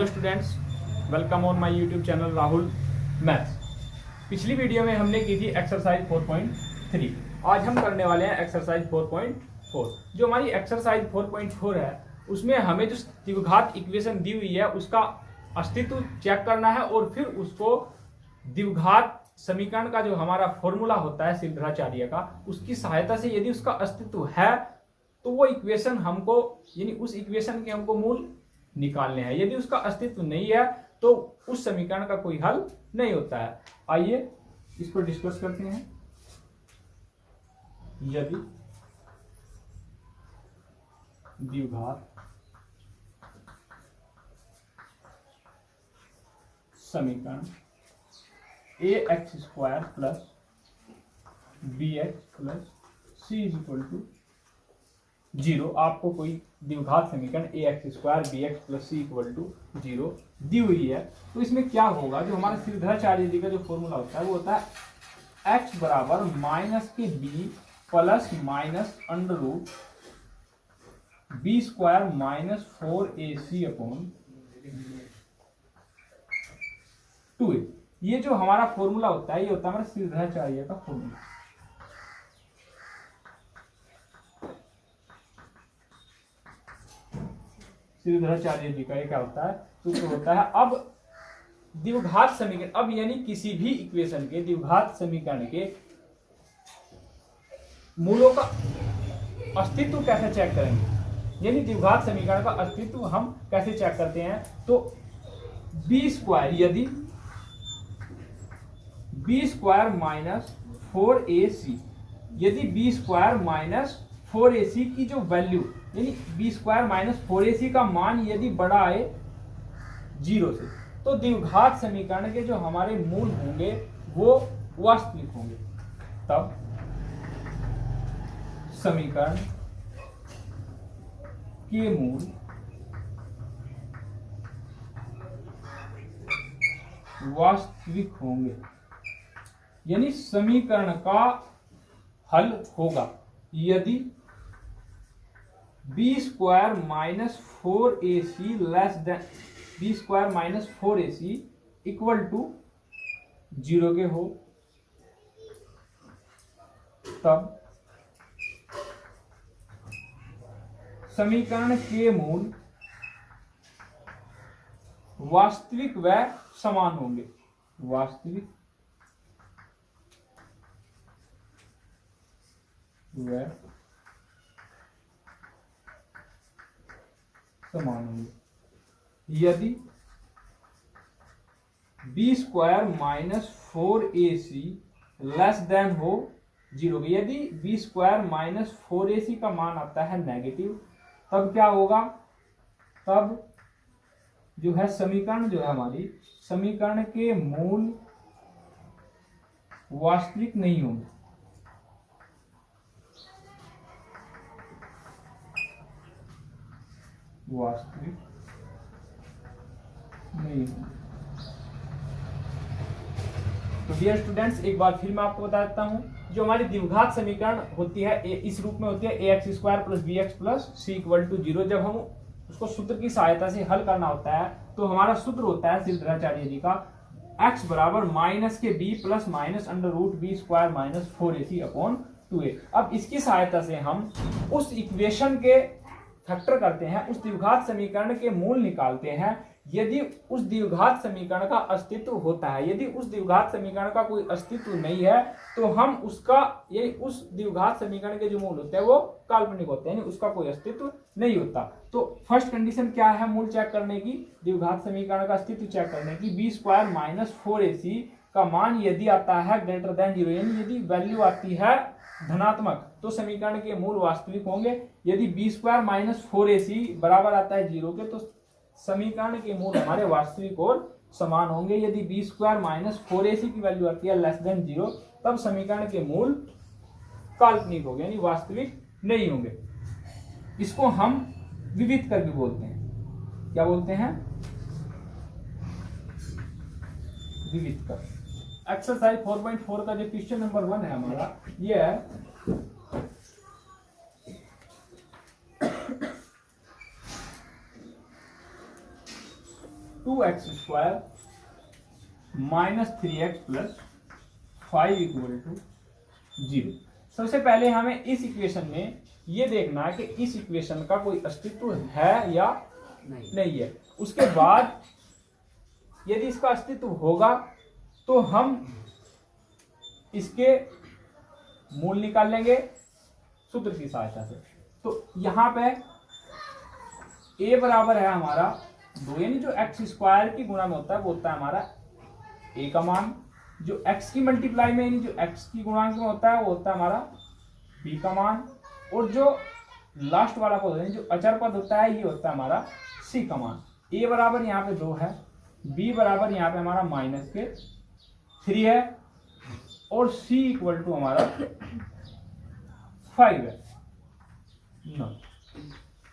Hello students, welcome on my YouTube channel Rahul maths. पिछली video में हमने की थी एक्सरसाइज 4.3। आज हम करने वाले हैं एक्सरसाइज 4.4। जो हमारी एक्सरसाइज 4.4 है उसमें हमें जो द्विघात इक्वेशन दी हुई है उसका अस्तित्व चेक करना है और फिर उसको द्विघात समीकरण का जो हमारा फॉर्मूला होता है सिद्धाचार्य का, उसकी सहायता से यदि उसका अस्तित्व है तो वो इक्वेशन हमको, यानी उस इक्वेशन के हमको मूल निकालने हैं। यदि उसका अस्तित्व नहीं है तो उस समीकरण का कोई हल नहीं होता है। आइए इसको डिस्कस करते हैं। यदि द्विघात समीकरण ax² plus bx plus c equal to 0, आपको कोई द्विघात समीकरण ax² bx plus c equal to 0 दी हुई है तो इसमें क्या होगा, जो हमारा सिद्धाचार्य जी का जो फॉर्मूला होता है वो होता है x बराबर माइनस के b plus minus under root b² minus 4ac upon 2a। ये जो हमारा फॉर्मूला होता है ये होता है हमारा सिद्धाचार्य का फॉर्मूला। सिद्धाचार्य जी का क्या होता है, सूत्र होता है अब द्विघात समीकरण, अब यानी किसी भी इक्वेशन के द्विघात समीकरण के मूलों का अस्तित्व कैसे चेक करेंगे, यानी द्विघात समीकरण का अस्तित्व हम कैसे चेक करते हैं। तो b², यदि b² माइनस 4ac, यदि b² माइनस 4ac की जो वैल्यू, यानी b² माइनस 4ac का मान यदि बड़ा आए 0 से, तो द्विघात समीकरण के जो हमारे मूल होंगे वो वास्तविक होंगे। तब समीकरण के मूल वास्तविक होंगे, यानी समीकरण का हल होगा यदि b² minus 4ac less than b² minus 4ac equal to 0 के हो, तब समीकरण के मूल वास्तविक व समान होंगे। वास्तविक व समान होंगे यदि b² minus 4ac less then हो 0। यदि b² माइनस 4ac का मान आता है नेगेटिव, तब क्या होगा, तब जो है समीकरण, जो है हमारी समीकरण के मूल वास्तविक नहीं होंगे। वास्तविक नहीं होंगे। तो डियर स्टूडेंट्स, एक बार फिर मैं आपको बता देता हूं, जो हमारी द्विघात समीकरण होती है इस रूप में होती है ax² plus bx plus c equal to 0। जब हम उसको सूत्र की सहायता से हल करना होता है तो हमारा सूत्र होता है सिद्धाचार्य जी का x बराबर माइनस के b plus minus under root b² minus 4ac upon 2a। अब इसकी सहायता से हम उस इक्वेशन के फैक्टर करते हैं, उस द्विघात समीकरण के मूल निकालते हैं। यदि उस द्विघात समीकरण का अस्तित्व होता है, यदि उस द्विघात समीकरण का कोई अस्तित्व नहीं है तो हम उसका, ये उस द्विघात समीकरण के जो मूल होते हैं वो काल्पनिक होते हैं, यानी उसका कोई अस्तित्व नहीं होता। तो फर्स्ट कंडीशन क्या है मूल चेक करने की, द्विघात समीकरण का अस्तित्व चेक करने की, b² माइनस 4ac का मान यदि आता है ग्रेटर देन 0, यानी यदि वैल्यू आती है धनात्मक, तो समीकरण के मूल वास्तविक होंगे। यदि b² माइनस 4ac बराबर आता है 0 के, तो समीकरण के मूल हमारे वास्तविक और समान होंगे। यदि b² माइनस 4ac की वैल्यू आती है लेस देन 0, तब समीकरण के मूल काल्पनिक होंगे, यानी वास्तविक नहीं होंगे। इसको हम विविध कर भी बोलते हैं। क्या बोलते हैं? विविध कर। एक्सरसाइज 4.4 का जो क्वेश्चन नंबर 1 है हमारा, ये है 2x² minus 3x plus 5 equal to 0। सबसे पहले हमें इस इक्वेशन में ये देखना है कि इस इक्वेशन का कोई अस्तित्व है या नहीं है। उसके बाद यदि इसका अस्तित्व होगा तो हम इसके मूल निकाल लेंगे सूत्र की सहायता से। तो यहां पे a बराबर है हमारा 2, यानी जो x² की गुणा में होता है वो होता है हमारा a का मान, जो x की मल्टीप्लाई में यानी जो x की गुणांक में होता है वो होता है हमारा b का मान, और जो लास्ट वाला पद यानी जो अचर पद होता है ये होता है हमारा c का मान। a बराबर यहाँ पे 2 है, b बराबर यहाँ पे हमारा -3 है, और c इक्वल टू हमारा 5 है।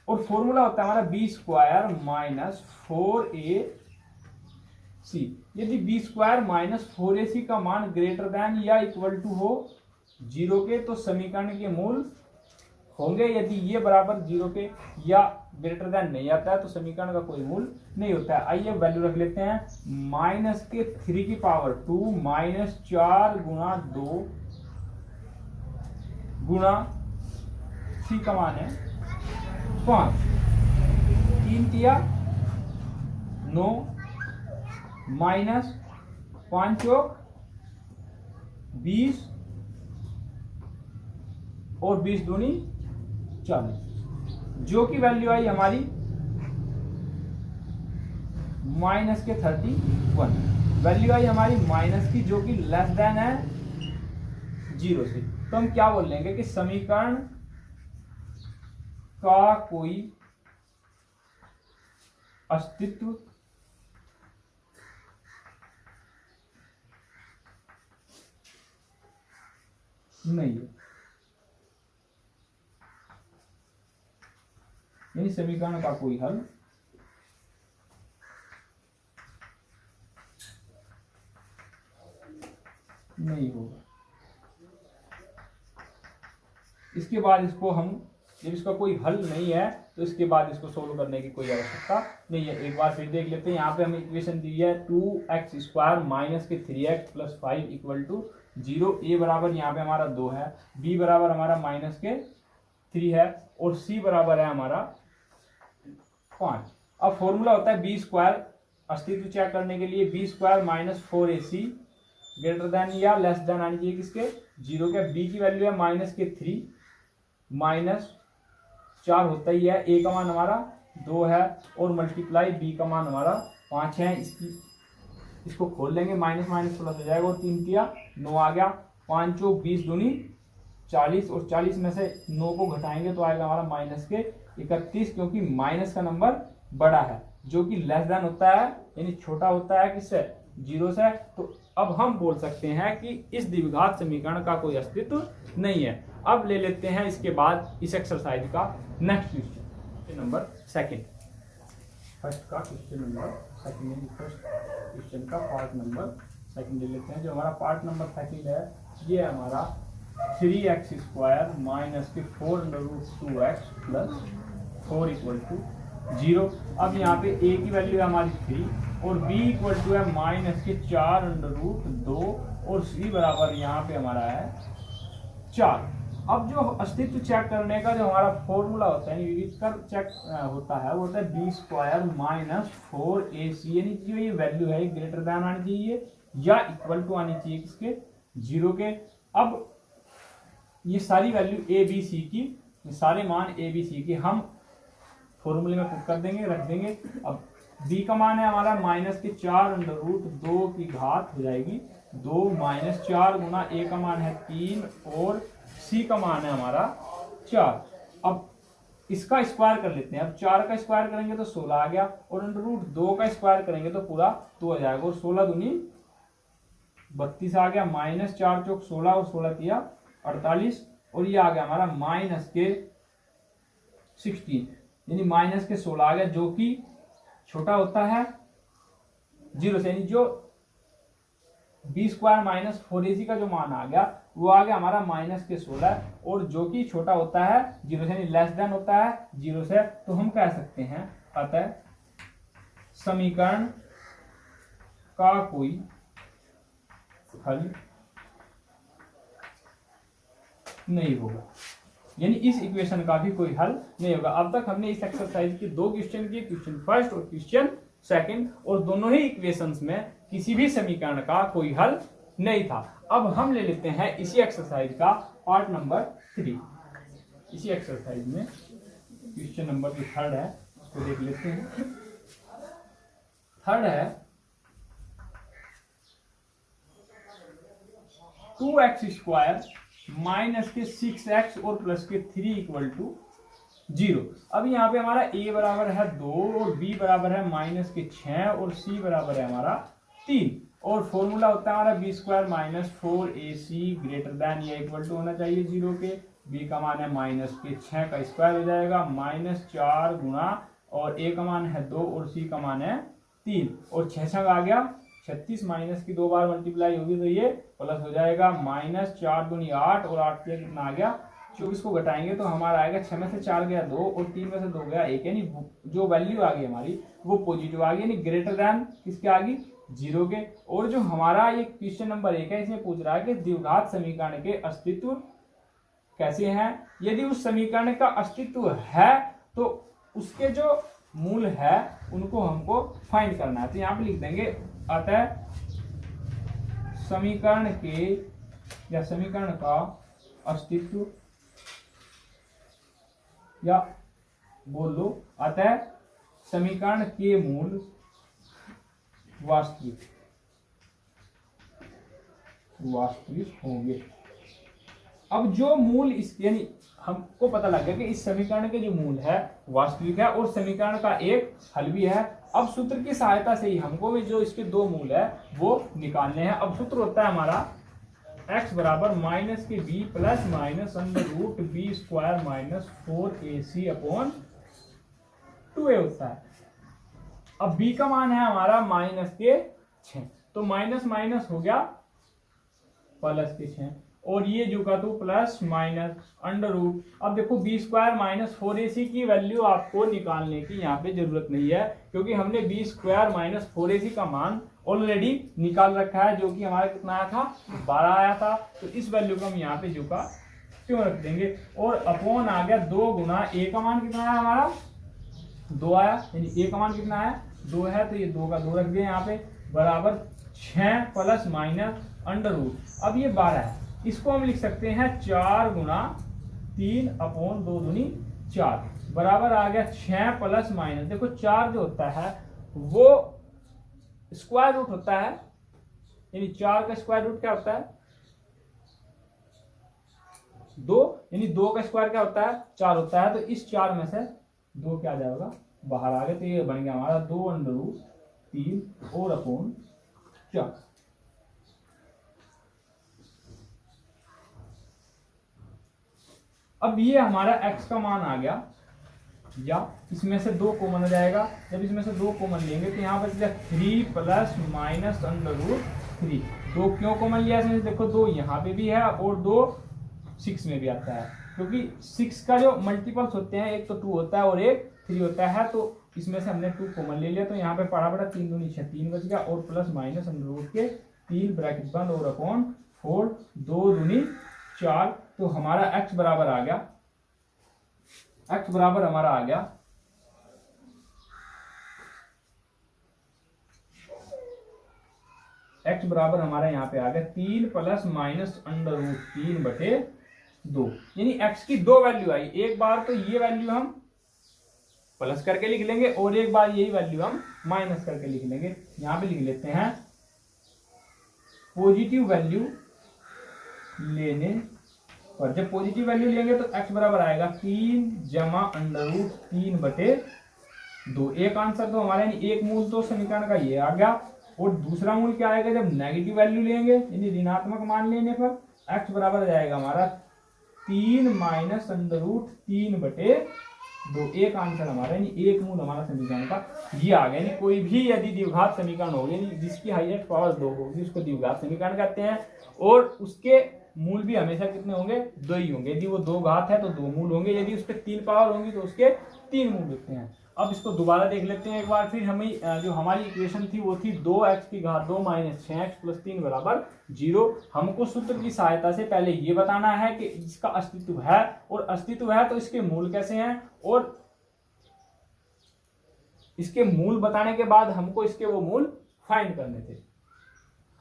और फॉर्मूला होता है हमारा b² माइनस 4ac। यदि b² माइनस 4ac का मान ग्रेटर देन या इक्वल टू हो 0 के तो समीकरण के मूल होंगे। यदि ये बराबर 0 के या ग्रेटर देन नहीं आता है तो समीकरण का कोई मूल नहीं होता है। आइए वैल्यू रख लेते हैं, -3 की पावर 2 -4 गुणा 2 गुणा c का मान है 5, 3 तिया 9 माइनस 5 चौक 20 और 20 दूनी 40, जो की वैल्यू आई हमारी -31। वैल्यू आई हमारी माइनस की जो कि लेस देन है 0 से। तो हम क्या बोल लेंगे कि समीकरण का कोई अस्तित्व नहीं है, यानी समीकरण का कोई हल नहीं होगा। इसके बाद इसको हम जब इसका कोई हल नहीं है तो इसके बाद इसको सोल्व करने की कोई आवश्यकता नहीं है। एक बार फिर देख लेते हैं, यहाँ पे हमें इक्वेशन दी है 2x² माइनस के 3x plus 5 equal to 0। a बराबर यहाँ पे हमारा 2 है, b बराबर हमारा -3 है, और c बराबर है हमारा 5। अब फॉर्मूला होता है b² अस्तित्व चेक करने के लिए b² minus 4ac greater than या लेस देन आनी चाहिए किसके 0 के। b की वैल्यू है -3 माइनस 4 होता ही है, a का मान हमारा 2 है, और मल्टीप्लाई b का मान हमारा 5 है। इसको खोल लेंगे, माइनस माइनस प्लस हो जाएगा, और 3 तिया 9 आ गया, 5 चौक 20 दूनी 40, और 40 में से 9 को घटाएंगे तो आएगा हमारा -31, क्योंकि माइनस का नंबर बड़ा है जो कि लेस देन होता है यानी छोटा होता है किससे 0 से। तो अब हम बोल सकते हैं कि इस द्विघात समीकरण का कोई अस्तित्व नहीं है। अब ले लेते हैं इसके बाद इस एक्सरसाइज का नेक्स्ट क्वेश्चन नंबर 2। फर्स्ट का क्वेश्चन नंबर 2, फर्स्ट क्वेश्चन का पार्ट नंबर 2 ले लेते हैं। जो हमारा पार्ट नंबर 2 है ये हमारा 3x² माइनस के 4√2x प्लस 4 इक्वल टू 0। अब यहाँ पे a की वैल्यू है हमारी 3 और b इक्वल टू है माइनस के 4√2 और c बराबर यहाँ पे हमारा है 4। अब जो अस्तित्व चेक करने का जो हमारा फॉर्मूला होता है विविधकर चेक होता है वो होता है b² माइनस 4ac, यानी जो ये वैल्यू है ग्रेटर देन आनी चाहिए या इक्वल टू आनी चाहिए किसके 0 के। अब ये सारी वैल्यू a b c की, सारे मान a b c के हम फॉर्मूले में पुट कर देंगे, रख देंगे। अब b का मान है हमारा माइनस के 4√2 की घात हो जाएगी 2 माइनस 4 गुना a का मान है 3 और c का मान है हमारा 4। अब इसका स्क्वायर कर लेते हैं। अब 4 का स्क्वायर करेंगे तो 16 आ गया और √2 का स्क्वायर करेंगे तो पूरा 2 आ जाएगा और 16 दूनी 32 आ गया, माइनस 4 चौक 16 और 16 तिया 48 और ये आ गया हमारा माइनस के 16 यानी माइनस के 16 आ गया जो कि छोटा होता है 0 से, यानी जो b² माइनस 4ac का जो मान आ गया वो आ गया हमारा माइनस के 16 और जो कि छोटा होता है 0 से, यानी लेस देन होता है 0 से। तो हम कह सकते हैं अतः समीकरण का कोई हल नहीं होगा, यानी इस इक्वेशन का भी कोई हल नहीं होगा। अब तक हमने इस एक्सरसाइज के दो क्वेश्चन किए, क्वेश्चन फर्स्ट और क्वेश्चन सेकंड, और दोनों ही इक्वेशंस में किसी भी समीकरण का कोई हल नहीं था। अब हम ले लेते हैं इसी एक्सरसाइज का पार्ट नंबर 3। इसी एक्सरसाइज में क्वेश्चन नंबर जो थर्ड है उसको देख लेते हैं। थर्ड है 2x² माइनस के 6x और प्लस के 3 इक्वल टू 0। अब यहाँ पे हमारा a बराबर है 2 और b बराबर है माइनस के 6 और c बराबर है हमारा 3, और फॉर्मूला होता है हमारा b² minus 4ac greater than या इक्वल टू होना चाहिए 0 के। b का मान है माइनस के 6 का स्क्वायर हो जाएगा माइनस 4 गुना, और a का मान है 2 और c का मान है 3, और 6 आ गया 36, माइनस की 2 बार मल्टीप्लाई होगी तो ये प्लस हो जाएगा माइनस 4 दूनी 8 और 8 से कितना आ गया 24 को घटाएंगे तो हमारा आएगा 6 में से 4 गया 2 और 3 में से 2 गया 1, यानी जो वैल्यू आ गई हमारी वो पॉजिटिव आ गई, यानी ग्रेटर देन किसके आ गई 0 के। और जो हमारा ये क्वेश्चन नंबर 1 है इसमें पूछ रहा है कि द्विघात समीकरण के अस्तित्व कैसे हैं। यदि उस समीकरण का अस्तित्व है तो उसके जो मूल है उनको हमको फाइंड करना है। तो यहाँ पे लिख देंगे अतः समीकरण के या समीकरण का अस्तित्व, या बोल लो अतः समीकरण के मूल वास्तविक होंगे। अब जो मूल इस यानी हमको पता लग गया कि इस समीकरण के जो मूल है वास्तविक है और समीकरण का एक हल भी है। अब सूत्र की सहायता से ही हमको भी जो इसके दो मूल है वो निकालने हैं। अब सूत्र होता है हमारा x बराबर माइनस के b plus minus under root b² minus 4ac upon 2a होता है। अब b का मान है हमारा माइनस के 6, तो माइनस माइनस हो गया प्लस के 6, और ये जो का तो प्लस माइनस अंडर रूट। अब देखो b² माइनस 4ac की वैल्यू आपको निकालने की यहाँ पे जरूरत नहीं है, क्योंकि हमने b² माइनस 4ac का मान ऑलरेडी निकाल रखा है, जो कि हमारा कितना आया था 12 आया था। तो इस वैल्यू को हम यहाँ पे जो का क्यों रख देंगे, और अपॉन आ गया 2 गुना a का मान कितना आया हमारा 2 आया, यानी a का मान कितना है 2 है, तो ये 2 का 2 रख दिया यहाँ पे बराबर 6 प्लस माइनस अंडर रूट। अब ये 12 है, इसको हम लिख सकते हैं 4 गुना 3 अपॉन 2 दूनी 4 बराबर आ गया 6 प्लस माइनस, देखो 4 जो होता है वो स्क्वायर रूट होता है, यानी 4 का स्क्वायर रूट क्या होता है 2, यानी 2 का स्क्वायर क्या होता है 4 होता है। तो इस 4 में से 2 क्या आ जाएगा बाहर आ गया, तो ये बन गया हमारा 2 अंडर रूट 3 और अपॉन 4। अब ये हमारा x का मान आ गया, या इसमें से 2 कॉमन हो जाएगा। जब इसमें से 2 कॉमन लेंगे तो यहाँ पर 3 प्लस माइनस अंडर रूट 3। 2 क्यों कॉमन लिया इसमें, देखो 2 यहाँ पे भी है और 2 6 में भी आता है, क्योंकि 6 का जो मल्टीपल्स होते हैं एक तो 2 होता है और एक 3 होता है, तो इसमें से हमने 2 कॉमन ले लिया। तो यहाँ पे पड़ा 3 दूनी 6 3 बच गया, और प्लस माइनस अंडर रूट के 3 ब्रैकेट बंद और अपॉन 4 2 दूनी 4। तो हमारा x बराबर आ गया, x बराबर हमारा आ गया x बराबर हमारा यहाँ पे आ गया 3 प्लस माइनस अंडर रूट 3 बटे 2, यानी x की 2 वैल्यू आई। एक बार तो ये वैल्यू हम प्लस करके लिख लेंगे और एक बार यही वैल्यू हम माइनस करके लिख लेंगे। यहाँ पे लिख लेते हैं पॉजिटिव वैल्यू लेने पर, जब पॉजिटिव वैल्यू लेंगे तो x बराबर आएगा 3 जमा अंडर रूट 3 बटे 2। एक आंसर तो हमारे यानी एक मूल तो समीकरण का ये आ गया, और दूसरा मूल क्या आएगा जब नेगेटिव वैल्यू लेंगे यानी ऋणात्मक मान लेने पर x बराबर जाएगा हमारा 3 माइनस अंडर रूट 3 बटे 2। एक आंसर हमारा यानी एक मूल हमारा समीकरण का ये आ गया। यानी कोई भी यदि द्विघात समीकरण हो यानी जिसकी हाईएस्ट पावर 2 होगी उसको द्विघात समीकरण कहते हैं, और उसके मूल भी हमेशा कितने होंगे 2 ही होंगे। यदि वो 2 घात है तो 2 मूल होंगे, यदि उसके 3 पावर होंगी तो उसके 3 मूल होते हैं। अब इसको दोबारा देख लेते हैं एक बार फिर। हमें जो हमारी इक्वेशन थी वो थी 2x की घात 2 माइनस 6x प्लस 3 बराबर 0। हमको सूत्र की सहायता से पहले ये बताना है कि इसका अस्तित्व है, और अस्तित्व है तो इसके मूल कैसे हैं, और इसके मूल बताने के बाद हमको इसके वो मूल फाइंड करने थे।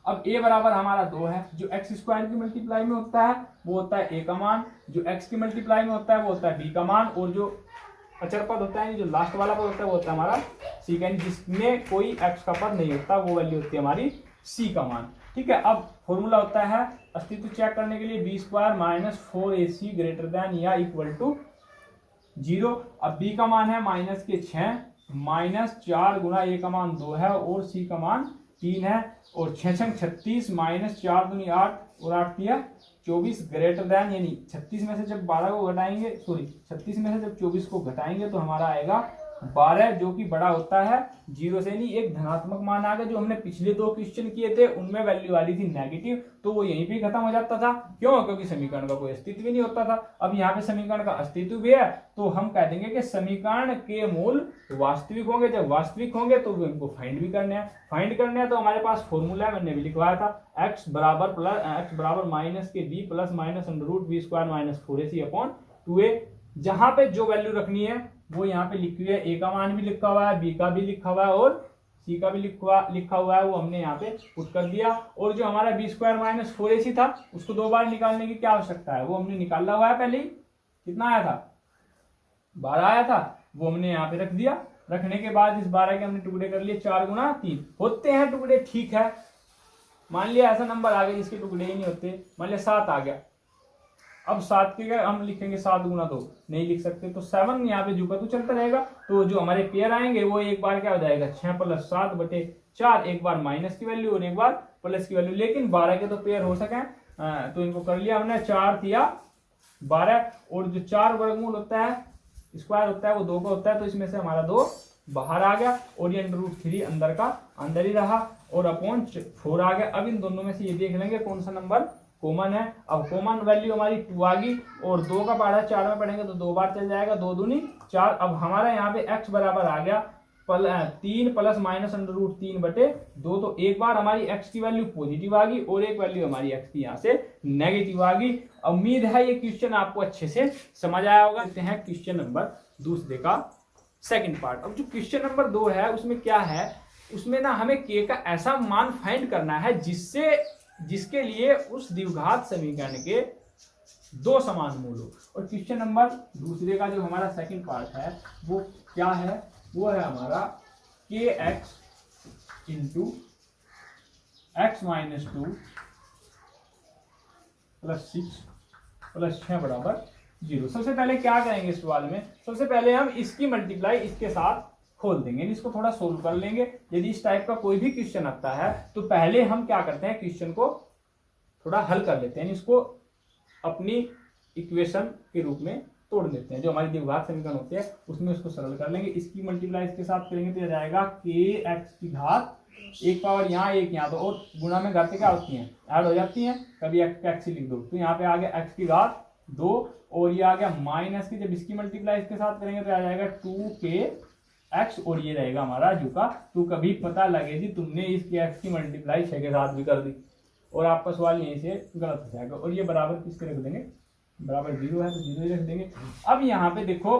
अब a बराबर हमारा 2 है, जो x स्क्वायर की मल्टीप्लाई में होता है वो होता है a का मान, जो x की मल्टीप्लाई में होता है वो होता है b का मान, और जो अचर पद होता है, जो लास्ट वाला पद होता है वो होता है हमारा c का, जिसमें कोई x का पद नहीं होता, वो वैल्यू होती है हमारी c का मान। ठीक है, अब फॉर्मूला होता है अस्तित्व चेक करने के लिए b square minus 4ac greater than या इक्वल टू 0। अब b का मान है माइनस के 6 माइनस 4 गुना a का मान 2 है और c का मान 3 है, और 6 छंग 36 माइनस 4 दूनी 8 और 8 दिया 24 ग्रेटर देन, यानी 36 में से जब 12 को घटाएंगे, सॉरी 36 में से जब 24 को घटाएंगे तो हमारा आएगा 12, जो कि बड़ा होता है 0 से। नहीं, एक धनात्मक मान आ गया। जो हमने पिछले 2 क्वेश्चन किए थे उनमें वैल्यू वाली थी नेगेटिव, तो वो यहीं पे खत्म हो जाता था। क्यों? क्योंकि समीकरण का कोई अस्तित्व भी नहीं होता था। अब यहाँ पे समीकरण का अस्तित्व भी है, तो हम कह देंगे कि समीकरण के मूल वास्तविक होंगे। जब वास्तविक होंगे तो इनको फाइंड भी करने हैं। फाइंड करने हैं तो हमारे पास फॉर्मूला है, मैंने भी लिखवाया था, x बराबर माइनस के b plus minus under root b square minus 4ac upon 2a। जहां पे जो वैल्यू रखनी है वो यहाँ पे लिखी हुई है, a का मान भी लिखा हुआ है, b का भी लिखा हुआ है और c का भी लिखा हुआ है, वो हमने यहाँ पे पुट कर दिया। और जो हमारा b स्क्वायर माइनस 4ac था उसको 2 बार निकालने की क्या आवश्यकता है, वो हमने निकाला हुआ है पहले ही। कितना आया था? 12 आया था, वो हमने यहाँ पे रख दिया। रखने के बाद इस 12 के हमने टुकड़े कर लिए, 4 गुना 3 होते हैं टुकड़े। ठीक है, मान लिया ऐसा नंबर आ गया जिसके टुकड़े ही नहीं होते, मान लिया 7 आ गया। अब 7 के हम लिखेंगे 7 गुना 2, नहीं लिख सकते, तो 7 यहाँ पे जो का तो चलता रहेगा। तो जो हमारे पेयर आएंगे वो एक बार क्या हो जाएगा, 6 प्लस 7 बटे 4, एक बार माइनस की वैल्यू और एक बार प्लस की वैल्यू। लेकिन 12 के तो पेयर हो सके, तो इनको कर लिया हमने। 4 दिया 12, और जो 4 वर्गमूल होता है, स्क्वायर होता है, वो 2 का होता है, तो इसमें से हमारा 2 बाहर आ गया, और ये अंडर रूट 3 अंदर का अंदर ही रहा, और अपॉन 4 आ गया। अब इन दोनों में से ये देख लेंगे कौन सा नंबर कॉमन है। अब कॉमन वैल्यू हमारी 2 आ गई, और 2 का पहाड़ा 4 में पढ़ेंगे तो 2 बार चल जाएगा, 2 दूनी 4। अब हमारा यहाँ पे x बराबर आ गया 3 प्लस माइनस अंडर रूट 3 बटे 2। तो एक बार हमारी x की वैल्यू पॉजिटिव आ गई और एक वैल्यू हमारी x की यहाँ से नेगेटिव आ गई। उम्मीद है ये क्वेश्चन आपको अच्छे से समझ आया होगा। देखते हैं क्वेश्चन नंबर दूसरे का सेकंड पार्ट। अब जो क्वेश्चन नंबर 2 है उसमें क्या है, उसमें ना हमें k का ऐसा मान फाइंड करना है जिसके लिए उस द्विघात समीकरण के 2 समान मूल हो। और क्वेश्चन नंबर दूसरे का जो हमारा सेकंड पार्ट है वो क्या है, वो है हमारा kx into x minus 2 plus 6 plus 6 बराबर 0। सबसे पहले क्या करेंगे इस सवाल में, सबसे पहले हम इसकी मल्टीप्लाई इसके साथ खोल देंगे, इसको थोड़ा सोल्व कर लेंगे। यदि इस टाइप का कोई भी क्वेश्चन आता है तो पहले हम क्या करते हैं, क्वेश्चन को थोड़ा हल कर लेते हैं, इसको अपनी इक्वेशन के रूप में तोड़ देते हैं। जो हमारी द्विघात समीकरण होते हैं उसमें उसको सरल कर लेंगे। इसकी मल्टीप्लाई इसके साथ करेंगे तो यह जाएगा kx की घात, एक पावर यहाँ एक यहाँ, तो और गुणा में घातें क्या होती हैं, ऐड हो जाती हैं, कभी x लिख दो। तो यहाँ पे आ गया x की घात 2, और ये आ गया माइनस की, जब इसकी मल्टीप्लाई इसके साथ करेंगे तो आ जाएगा 2kx, और ये रहेगा हमारा जू का। तो कभी पता लगे जी तुमने इसकी x की मल्टीप्लाई 6 के साथ भी कर दी और आपका सवाल यहीं से गलत हो जाएगा। और ये बराबर किसके रख देंगे, बराबर 0 है तो 0 ही रख देंगे। अब यहाँ पे देखो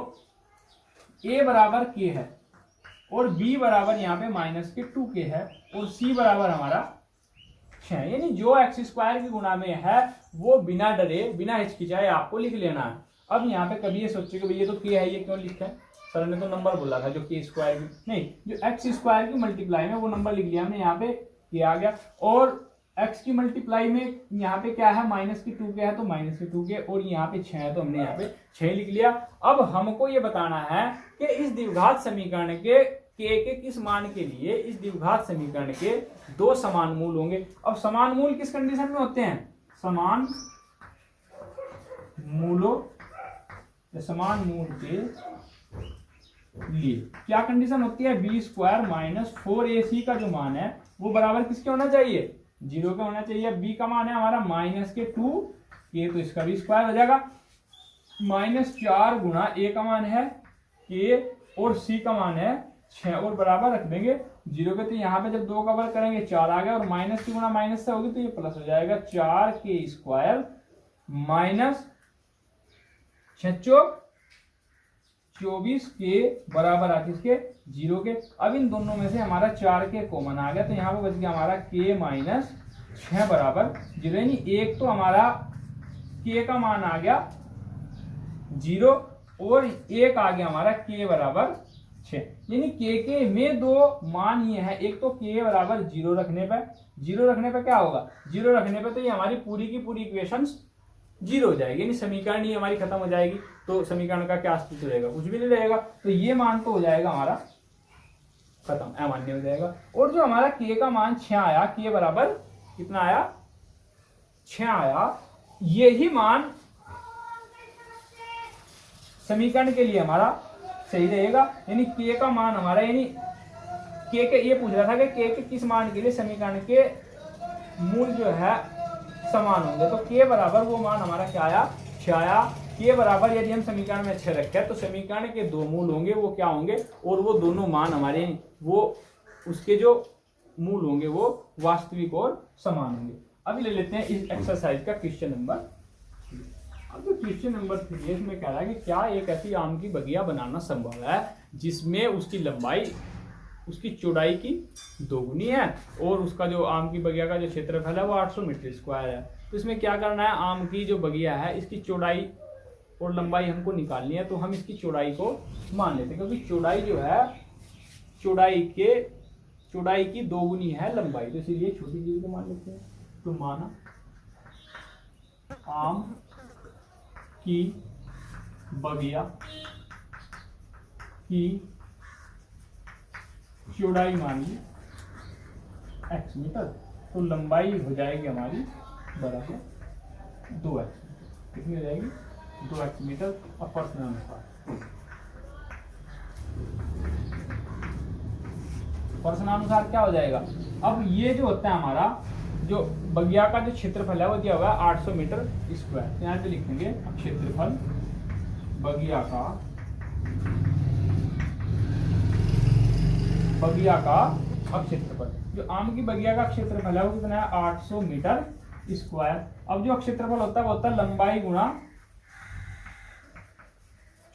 a बराबर k है और b बराबर यहाँ पे माइनस के 2k है और c बराबर हमारा 6, यानी जो x स्क्वायर की गुणा में है वो बिना डरे बिना हिचकिचाए आपको लिख लेना है। अब यहाँ पे कभी ये सोचे कि भैया तो k है, ये क्यों लिखा है, सर ने तो नंबर बोला था जो k स्क्वायर की, नहीं जो x स्क्वायर की मल्टीप्लाई में वो नंबर लिख लिया हमने, यहाँ पे k आ गया। और x की मल्टीप्लाई में यहाँ पे क्या है, माइनस की 2k है तो माइनस की 2k, और यहाँ पे 6 है तो हमने यहाँ पे 6 लिख लिया। अब हमको ये बताना है कि इस द्विघात समीकरण के के किस मान के लिए इस द्विघात समीकरण के 2 समान मूल होंगे। अब समान मूल किस कंडीशन में होते हैं, समान मूलों या समान मूल के लिए क्या कंडीशन होती है, बी स्क्वायर माइनस 4ac का जो मान है वो बराबर किसके होना चाहिए, 0 के होना चाहिए। b का मान है हमारा माइनस के 2k, तो इसका भी स्क्वायर हो जाएगा। -4 गुना a का मान है k और सी का मान है 6 और बराबर रख देंगे 0 के। तो यहाँ पे जब 2 का वर्ग करेंगे 4 आ गया और माइनस की गुणा माइनस से होगी तो ये प्लस हो जाएगा 4k² माइनस 6 चौक 24 के बराबर आ किसके 0 के। अब इन दोनों में से हमारा 4k कॉमन आ गया तो यहाँ पे बच गया हमारा k माइनस 6 बराबर 0। यानी एक तो हमारा k का मान आ गया 0 और एक आ गया हमारा k बराबर 6। यानी k में दो मान ये है, एक तो k बराबर 0 रखने पे क्या होगा 0 रखने पे तो ये हमारी पूरी की पूरी इक्वेशंस 0 हो जाएगी, यानी समीकरण ये हमारी खत्म हो जाएगी। तो समीकरण का क्या अस्तित्व रहेगा, कुछ भी नहीं रहेगा। तो ये मान तो हो जाएगा हमारा खत्म, अमान्य हो जाएगा। और जो हमारा k का मान 6 आया, k बराबर कितना आया 6 आया, यही मान समीकरण के लिए हमारा सही रहेगा। यानी k का मान हमारा, यानी k के ये पूछ रहा था कि k के किस मान के लिए समीकरण के मूल जो है समान होंगे। तो k बराबर वो मान हमारा क्या आया 6 आया। k बराबर यदि हम समीकरण में 6 रखें तो समीकरण के दो मूल होंगे, वो क्या होंगे, और वो दोनों मान हमारे वो उसके जो मूल होंगे वो वास्तविक और समान होंगे। अब ले लेते हैं इस एक्सरसाइज का क्वेश्चन नंबर। अब जो क्वेश्चन नंबर 3 है इसमें कह रहा है कि क्या एक ऐसी आम की बगिया बनाना संभव है जिसमें उसकी लंबाई उसकी चौड़ाई की दोगुनी है और उसका जो आम की बगिया का जो क्षेत्रफल है वो 800 मीटर स्क्वायर है। तो इसमें क्या करना है, आम की जो बगिया है इसकी चौड़ाई और लंबाई हमको निकालनी है। तो हम इसकी चौड़ाई को मान लेते हैं, क्योंकि चौड़ाई जो है चौड़ाई की दोगुनी है लंबाई, तो इसीलिए छोटी चीज को मान लेते हैं। तो माना आम की बगिया की चौड़ाई मानिए x मीटर, तो लंबाई हो जाएगी हमारी बराबर 2x। कितनी हो जाएगी 2x मीटर। और प्रश्नानुसार क्या हो जाएगा, अब ये जो होता है हमारा जो बगिया का जो क्षेत्रफल है वो दिया हुआ है 800 मीटर स्क्वायर। यहाँ पे लिखेंगे अब क्षेत्रफल बगिया का अब क्षेत्रफल, जो आम की बगिया का क्षेत्रफल है वो कितना है 800 मीटर स्क्वायर। अब जो क्षेत्रफल होता है वो होता है लंबाई गुणा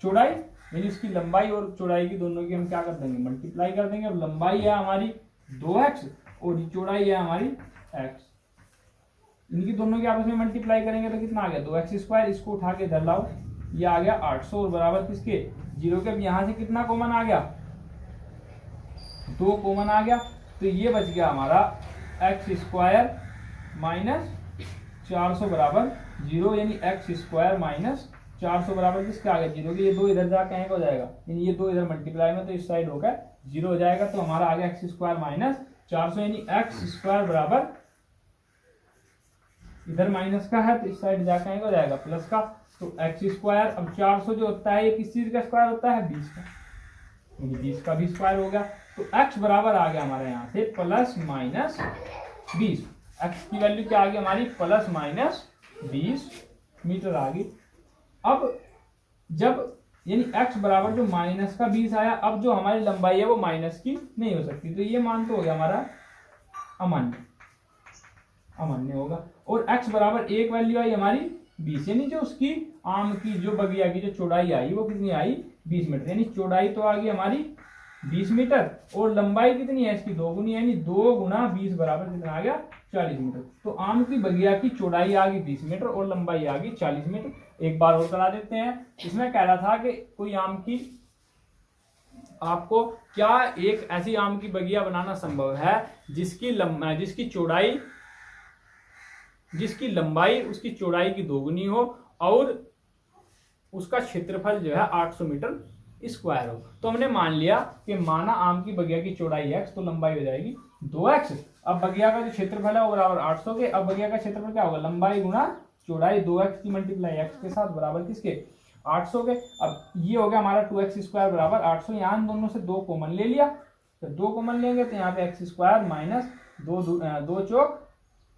चौड़ाई, यानी इसकी लंबाई और चौड़ाई की दोनों की हम क्या कर देंगे मल्टीप्लाई कर देंगे। अब लंबाई है हमारी 2x और चौड़ाई है हमारी x, इनकी दोनों की आपस में मल्टीप्लाई करेंगे तो कितना आ गया 2x स्क्वायर। इसको उठा के इधर लाओ, ये आ गया 800 और बराबर किसके 0 के। अब यहाँ से कितना कॉमन आ गया 2 कॉमन आ गया, तो ये बच गया हमारा x स्क्वायर माइनस 400 बराबर 0, यानी x स्क्वायर माइनस 400 बराबर किसके आ गया 0 के। ये 2 इधर जाके कहीं हो जाएगा, यानी ये 2 इधर मल्टीप्लाई में तो इस साइड होकर 0 हो जाएगा। तो हमारा आ गया x स्क्वायर माइनस 400, यानी x स्क्वायर बराबर इधर माइनस का है तो इस साइड जाके कहीं हो जाएगा प्लस का। तो x स्क्वायर, अब 400 जो होता है ये किस चीज का स्क्वायर होता है 20 का, यानी 20 का भी स्क्वायर हो गया। तो x बराबर आ गया हमारे यहाँ से प्लस माइनस 20। x की वैल्यू क्या आ गई हमारी प्लस माइनस 20 मीटर आ गई। अब जब यानी x बराबर जो माइनस का 20 आया, अब जो हमारी लंबाई है वो माइनस की नहीं हो सकती, तो ये मान तो हो गया हमारा अमान्य होगा। और x बराबर एक वैल्यू आई हमारी 20, यानी जो उसकी आम की जो बगिया की जो चौड़ाई आई वो कितनी आई 20 मीटर, यानी चौड़ाई तो आ गई हमारी 20 मीटर और लंबाई कितनी है इसकी दोगुनी, यानी 2 गुना 20 बराबर कितना आ गया 40 मीटर। तो आम की बगिया की चौड़ाई आ गई 20 मीटर और लंबाई आ गई 40 मीटर। एक बार और करा देते हैं। इसमें कह रहा था कि कोई आम की आपको क्या एक ऐसी आम की बगिया बनाना संभव है जिसकी लंबाई उसकी चौड़ाई की दोगुनी हो और उसका क्षेत्रफल जो है 800 मीटर स्क्वायर हो। तो हमने मान लिया कि माना आम की बगिया की चौड़ाई x, तो लंबाई हो जाएगी 2x। अब बगिया का जो क्षेत्रफल है वो बराबर 800 के। अब बगिया का क्षेत्रफल क्या होगा लंबाई गुणा चौड़ाई 2x की मल्टीप्लाई x के साथ बराबर किसके 800 के। अब ये हो गया हमारा 2x स्क्वायर बराबर 800। यहाँ इन दोनों से 2 कॉमन ले लिया, तो 2 कॉमन लेंगे तो यहाँ पे x स्क्वायर माइनस 2 चौक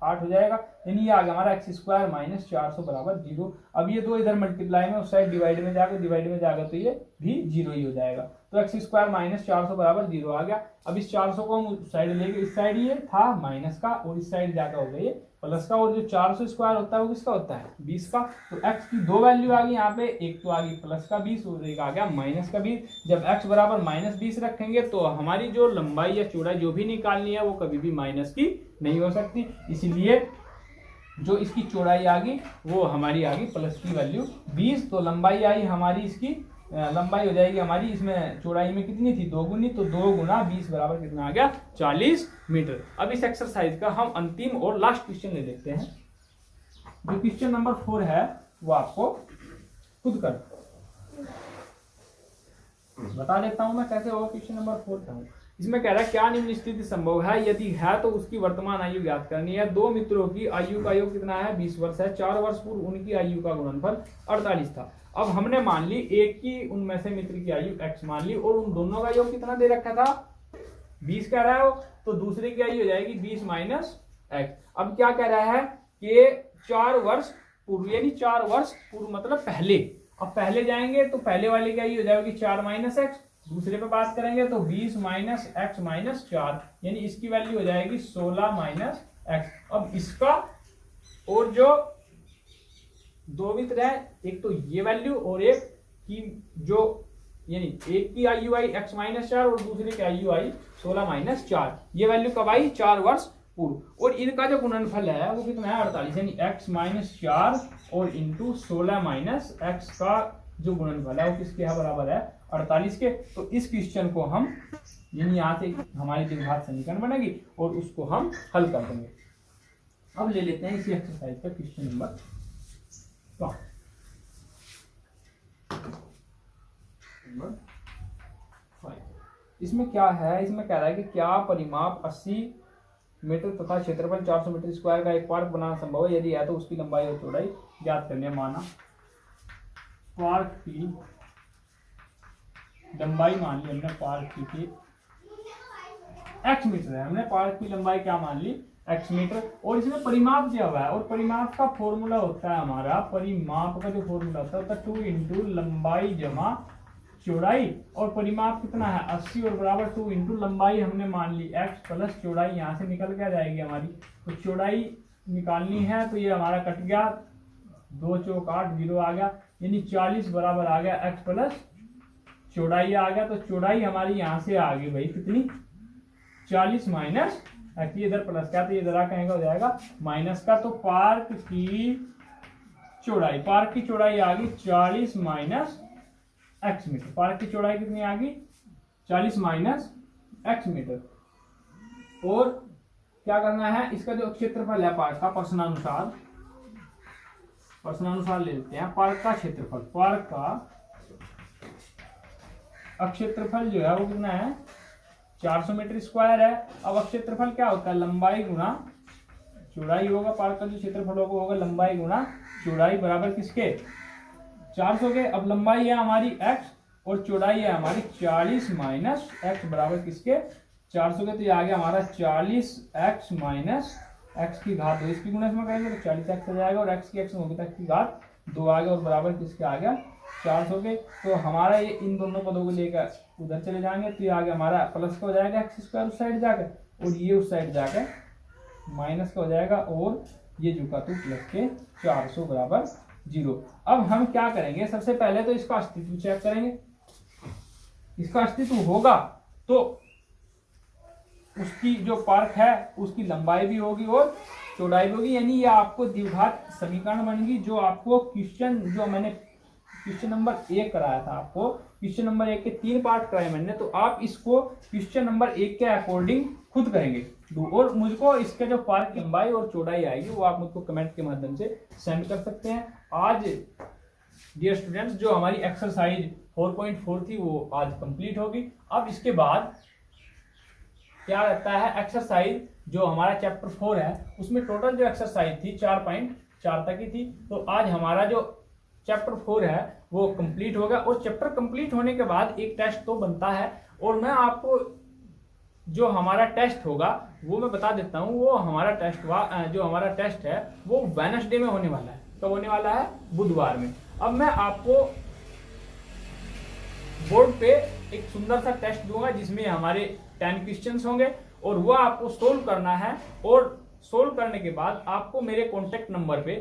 8 हो जाएगा, यानी ये आ गया हमारा x स्क्वायर माइनस 400 बराबर 0। अब ये 2 इधर मल्टीप्लाई में, उस साइड डिवाइड में जाएगा तो ये भी 0 ही हो जाएगा। तो x स्क्वायर माइनस 400 बराबर 0 आ गया। अब इस 400 को हम उस साइड लेंगे, इस साइड ये था माइनस का और इस साइड जाकर हो गया ये प्लस का, और जो 400 स्क्वायर होता है वो किसका होता है 20 का। तो x की 2 वैल्यू आ गई यहाँ पे, एक तो आ गई प्लस का 20 और एक आ गया माइनस का 20। जब x बराबर माइनस 20 रखेंगे तो हमारी जो लंबाई या चौड़ाई जो भी निकालनी है वो कभी भी माइनस की नहीं हो सकती, इसीलिए जो इसकी चौड़ाई आ गई वो हमारी आ गई प्लस की वैल्यू 20। तो लंबाई आई हमारी, इसकी लंबाई हो जाएगी हमारी, इसमें चौड़ाई में कितनी थी 2 गुनी, तो 2 गुना 20 बराबर कितना आ गया 40 मीटर। अब इस एक्सरसाइज का हम अंतिम और लास्ट क्वेश्चन ले लेते हैं। जो क्वेश्चन नंबर 4 है वो आपको खुद कर बता देता हूं मैं कैसे होगा। क्वेश्चन नंबर 4 का इसमें कह रहा है क्या निम्न स्थिति संभव है, यदि है तो उसकी वर्तमान आयु ज्ञात करनी है। 2 मित्रों की आयु का योग कितना है 20 वर्ष है। 4 वर्ष पूर्व उनकी आयु का गुणनफल 48 था। अब हमने मान ली एक की उनमें से मित्र की आयु x मान ली और उन दोनों का योग कितना दे रखा था 20 कह रहा है वो, तो दूसरे की आयु हो जाएगी 20 माइनस x। अब क्या कह रहा है कि 4 वर्ष पूर्व, यानी 4 वर्ष पूर्व मतलब पहले। अब पहले जाएंगे तो पहले वाले की आयु हो जाएगी 4 माइनस x, दूसरे पे बात करेंगे तो 20 माइनस x माइनस 4, यानी इसकी वैल्यू हो जाएगी 16 माइनस x। अब इसका और जो 2 मित्र है, एक तो ये वैल्यू और एक की जो, यानी एक की आयु आई x माइनस 4 और दूसरे की आयु आई 16 माइनस 4, ये वैल्यू कब आई 4 वर्ष पूर्व। और इनका जो गुणनफल है वो कितना है 48, यानी x माइनस 4 और इंटू 16 माइनस x का जो गुणनफल है वो किसके है बराबर है 48 के। तो इस क्वेश्चन को हम, यानी यहाँ से हमारी द्विघात समीकरण बनेगी और उसको हम हल कर देंगे। अब ले लेते हैं इसी एक्सरसाइज का क्वेश्चन नंबर 5। इसमें क्या है, इसमें कह रहा है कि क्या परिमाप 80 मीटर तथा क्षेत्रफल 400 मीटर स्क्वायर का एक पार्क बनाना संभव है, यदि है तो उसकी लंबाई और चौड़ाई ज्ञात करनी है। माना पार्क की लंबाई मान ली हमने, पार्क की x मीटर है, हमने पार्क की लंबाई क्या मान ली x मीटर, और इसमें परिमाप दिया हुआ है और परिमाप का फॉर्मूला होता है हमारा, परिमाप का जो फॉर्मूला होता है 2 इंटू लंबाई जमा चौड़ाई, और परिमाप कितना है 80 और बराबर 2 इंटू लंबाई हमने मान ली x प्लस चौड़ाई, यहाँ से निकल के आ जाएगी हमारी। तो चौड़ाई निकालनी है तो ये हमारा कट गया, 2 चौक 8 0 आ गया, यानी 40 बराबर आ गया x प्लस चौड़ाई आ गया। तो चौड़ाई हमारी यहाँ से आ गई भाई कितनी 40 माइनस x, इधर प्लस का तो इधर आ कहेंगे हो जाएगा माइनस का। तो पार्क की चौड़ाई आ गई 40 माइनस x मीटर। पार्क की चौड़ाई कितनी आ गई 40 माइनस x मीटर। और क्या करना है, इसका जो क्षेत्रफल है पार्क का प्रश्नानुसार ले लेते हैं। पार्क का क्षेत्रफल, पार्क का क्षेत्रफल जो है वो कितना है 400 मीटर स्क्वायर है। अब क्षेत्रफल क्या होता है लंबाई गुना चौड़ाई होगा, पार्क का जो क्षेत्रफल होगा लंबाई गुना चौड़ाई बराबर किसके 400 के। अब लंबाई है हमारी x और चौड़ाई है हमारी 40 माइनस x बराबर किसके 400 के। तो ये आ गया हमारा 40x माइनस x की घात 2, इसकी गुणा इसमें करेंगे तो 40x हो जाएगा और x की x में होगी x की घात 2 आ गया और बराबर किसके आ गया 400 के। तो हमारा ये इन दोनों पदों को लेकर उधर चले जाएंगे तो ये आ गया हमारा प्लस का हो जाएगा x स्क्वायर उस साइड जाकर और ये उस साइड जाकर माइनस का हो जाएगा और ये झुका तो प्लस के 400 बराबर 0। अब हम क्या करेंगे, सबसे पहले तो इसका अस्तित्व चेक करेंगे। इसका अस्तित्व होगा तो उसकी जो पार्क है उसकी लंबाई भी होगी और चौड़ाई भी होगी, यानी ये आपको द्विघात समीकरण बनेगी। जो आपको क्वेश्चन जो मैंने क्वेश्चन नंबर 1 कराया था, आपको क्वेश्चन नंबर 1 के 3 पार्ट कराए मैंने, तो आप इसको क्वेश्चन नंबर 1 के अकॉर्डिंग खुद करेंगे और मुझको इसके जो पार्क की लंबाई और चौड़ाई आएगी वो आप मुझको कमेंट के माध्यम से सेंड कर सकते हैं। आज डियर स्टूडेंट्स जो हमारी एक्सरसाइज 4.4 थी वो आज कंप्लीट होगी। अब इसके बाद क्या रहता है एक्सरसाइज जो हमारा चैप्टर 4 है उसमें टोटल जो एक्सरसाइज थी 4.4 तक की थी। तो आज हमारा जो चैप्टर 4 है वो कंप्लीट होगा और चैप्टर कंप्लीट होने के बाद एक टेस्ट तो बनता है और मैं आपको जो हमारा टेस्ट होगा वो मैं बता देता हूँ। वो हमारा जो हमारा टेस्ट है वो वेडनेसडे में होने वाला है। कब होने वाला है? बुधवार में। अब मैं आपको बोर्ड पे एक सुंदर सा टेस्ट दूंगा जिसमें हमारे 10 क्वेश्चंस होंगे और वो आपको सोल्व करना है। और सोल्व करने के बाद आपको मेरे कॉन्टेक्ट नंबर पे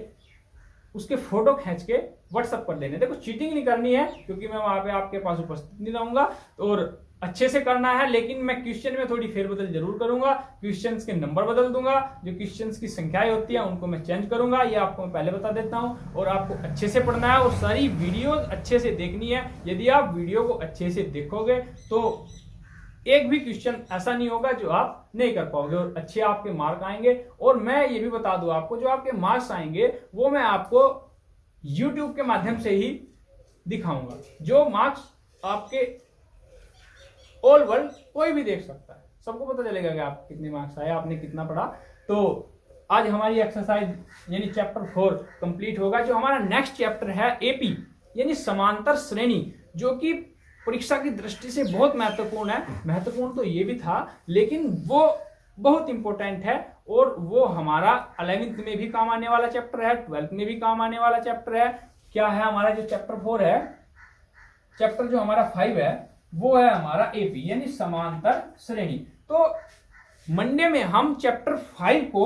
उसके फोटो खींच के व्हाट्सएप कर देने। देखो चीटिंग नहीं करनी है क्योंकि मैं वहां पे आपके पास उपस्थित नहीं रहूंगा और अच्छे से करना है, लेकिन मैं क्वेश्चन में थोड़ी फेरबदल जरूर करूंगा। क्वेश्चंस के नंबर बदल दूंगा, जो क्वेश्चंस की संख्याएं होती है उनको मैं चेंज करूंगा, ये आपको मैं पहले बता देता हूं। और आपको अच्छे से पढ़ना है और सारी वीडियो अच्छे से देखनी है। यदि आप वीडियो को अच्छे से देखोगे तो एक भी क्वेश्चन ऐसा नहीं होगा जो आप नहीं कर पाओगे और अच्छे आपके मार्क आएंगे। और मैं ये भी बता दूं आपको, जो आपके मार्क्स आएंगे वो मैं आपको YouTube के माध्यम से ही दिखाऊंगा। जो मार्क्स आपके ऑल वर्ल्ड कोई भी देख सकता है, सबको पता चलेगा कि आप कितने मार्क्स आए, आपने कितना पढ़ा। तो आज हमारी एक्सरसाइज यानी चैप्टर 4 कंप्लीट होगा। जो हमारा नेक्स्ट चैप्टर है एपी यानी समांतर श्रेणी, जो कि परीक्षा की दृष्टि से बहुत महत्वपूर्ण है। महत्वपूर्ण तो ये भी था लेकिन वो बहुत इंपॉर्टेंट है और वो हमारा 11th में भी काम आने वाला चैप्टर है, 12th में भी काम आने वाला चैप्टर है। क्या है हमारा जो चैप्टर 4 है, चैप्टर जो हमारा 5 है वो है हमारा एपी यानी समांतर श्रेणी। तो मंडे में हम चैप्टर 5 को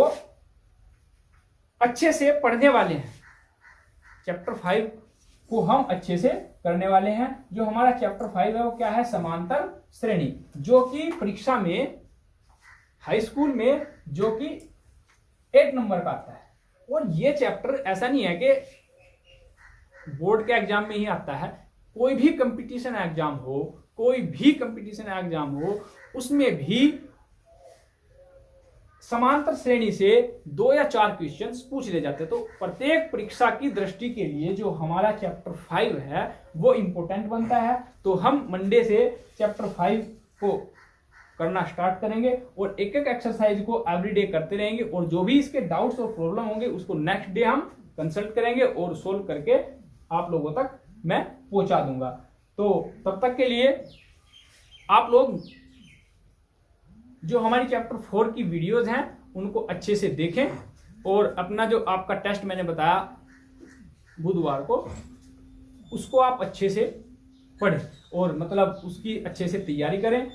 अच्छे से पढ़ने वाले हैं। चैप्टर 5 को हम अच्छे से करने वाले हैं। जो हमारा चैप्टर 5 है वो क्या है? समांतर श्रेणी, जो कि परीक्षा में हाई स्कूल में जो कि 8 नंबर का आता है। और ये चैप्टर ऐसा नहीं है कि बोर्ड के एग्जाम में ही आता है। कोई भी कंपटीशन एग्जाम हो, कोई भी कंपटीशन एग्जाम हो, उसमें भी समांतर श्रेणी से 2 या 4 क्वेश्चंस पूछ ले जाते हैं। तो प्रत्येक परीक्षा की दृष्टि के लिए जो हमारा चैप्टर 5 है वो इंपॉर्टेंट बनता है। तो हम मंडे से चैप्टर 5 को करना स्टार्ट करेंगे और एक एक एक्सरसाइज को एवरीडे करते रहेंगे और जो भी इसके डाउट्स और प्रॉब्लम होंगे उसको नेक्स्ट डे हम कंसल्ट करेंगे और सोल्व करके आप लोगों तक मैं पहुंचा दूंगा। तो तब तक के लिए आप लोग जो हमारी चैप्टर 4 की वीडियोस हैं उनको अच्छे से देखें और अपना जो आपका टेस्ट मैंने बताया बुधवार को उसको आप अच्छे से पढ़ें और मतलब उसकी अच्छे से तैयारी करें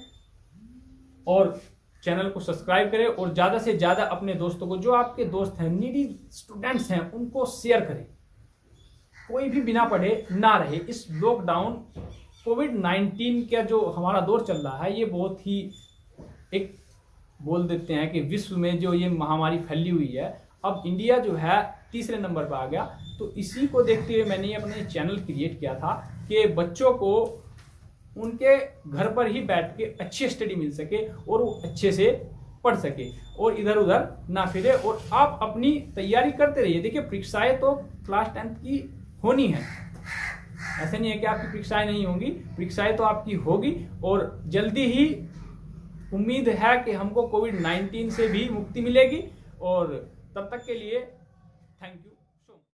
और चैनल को सब्सक्राइब करें और ज़्यादा से ज़्यादा अपने दोस्तों को, जो आपके दोस्त हैं, नीडी स्टूडेंट्स हैं, उनको शेयर करें। कोई भी बिना पढ़े ना रहे। इस लॉकडाउन कोविड-19 का जो हमारा दौर चल रहा है ये बहुत ही एक बोल देते हैं कि विश्व में जो ये महामारी फैली हुई है, अब इंडिया जो है तीसरे नंबर पर आ गया। तो इसी को देखते हुए मैंने अपने चैनल क्रिएट किया था कि बच्चों को उनके घर पर ही बैठ के अच्छी स्टडी मिल सके और वो अच्छे से पढ़ सके और इधर उधर ना फिरे और आप अपनी तैयारी करते रहिए। देखिए परीक्षाएं तो क्लास 10th की होनी है, ऐसा नहीं है कि आपकी परीक्षाएं नहीं होंगी, परीक्षाएं तो आपकी होगी और जल्दी ही उम्मीद है कि हमको कोविड-19 से भी मुक्ति मिलेगी। और तब तक के लिए थैंक यू।